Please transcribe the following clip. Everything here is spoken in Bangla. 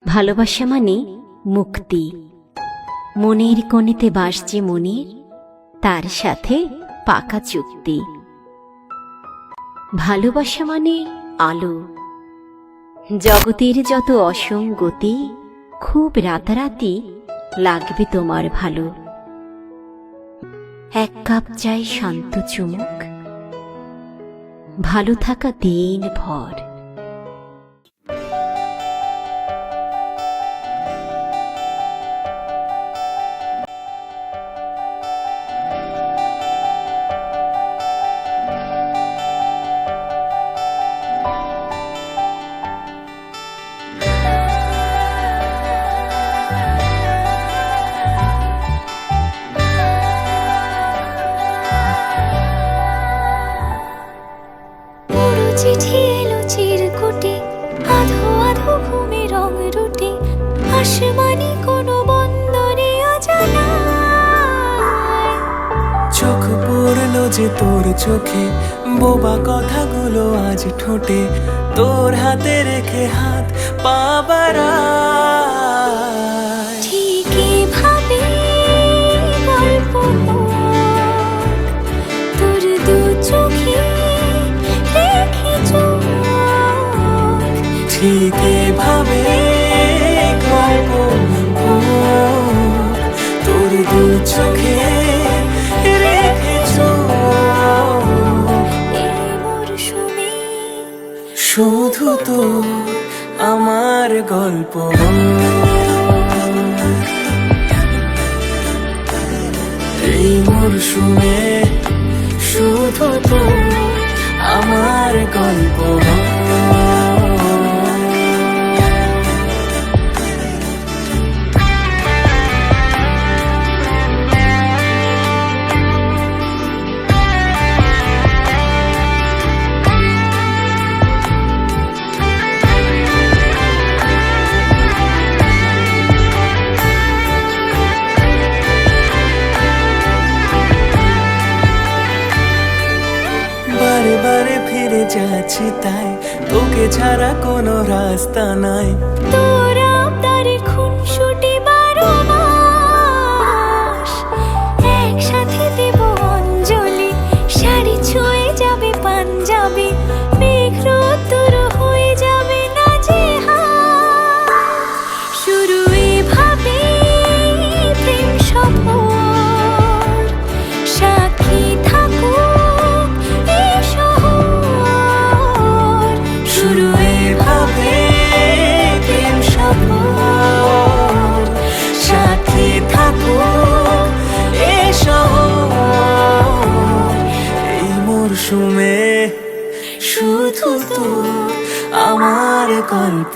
ভালোবাসা মানে মুক্তি। মনের কোণেতে বাস যে মনের, তার সাথে পাকা চুক্তি। ভালোবাসা মানে আলো। জগতের যত অসঙ্গতি, খুব রাতারাতি লাগবে তোমার ভালো। এক কাপ চাই শান্ত চুমুক, ভালো থাকা দিন ভর। চিঠি এলো চিরকুটে, আধো আধো ঘুমে রং রুটে, আসমানি কোনো বন্দরে অজানায়। চোখ পড়লো যে তোর চোখে, বোবা কথাগুলো আজ ঠোঁটে, তোর হাতে রেখে হাত পা বাড়ায়। ঠিক এভাবে গল্প তোর দু চোখে রেখে চোখ, ঠিক এভাবে গল্প তোর দু চোখে রেখে চোখ। এই মরশুমে শুধু তো আমার গল্প, এই মরশুমে শুধু তো আমার গল্প। বারে বারে ফিরে যাচ্ছি তাই, তোকে ছাড়া কোনো রাস্তা নাই। তোর আবদারে খুনসুটি 12 মাস, একসাথে দেব অঞ্জলি, শাড়ি ছুঁয়ে যাবে পাঞ্জাবি, মেঘ রোদ্দুর হয়ে যাবে নাজেহাল। শুরু এভাবে প্রেম সফর, সাক্ষী থাকুক এই শহর। শুরু এভাবে প্রেম সফর, সাথী থাকো এ শহর। এই মরশুমে শুধু তো আমার গল্প।